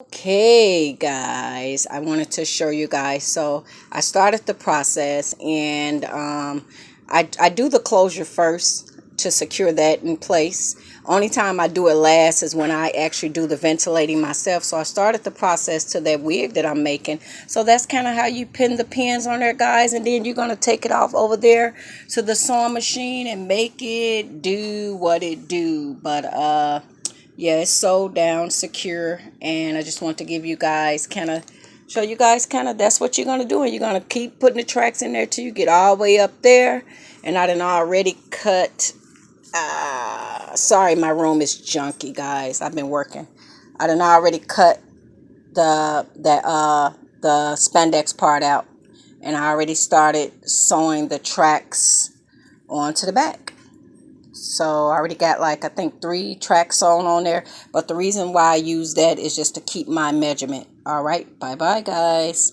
Okay, guys, I wanted to show you guys. So I started the process, and I do the closure first to secure that in place. Only time I do it last is when I actually do the ventilating myself. So I started the process to that wig that I'm making. So that's kind of how you pin the pins on there, guys, and then you're going to take it off over there to the sewing machine and make it do what it do. But yeah, it's sewed down secure, and I just want to give you guys kind of show you guys kind of that's what you're going to do, and you're going to keep putting the tracks in there till you get all the way up there. And I done already cut sorry, my room is junky, guys. I've been working. I done already cut the spandex part out, and I already started sewing the tracks onto the back. So I already got, like, I think 3 tracks sewn on there. But the reason why I use that is just to keep my measurement. All right. Bye bye, guys.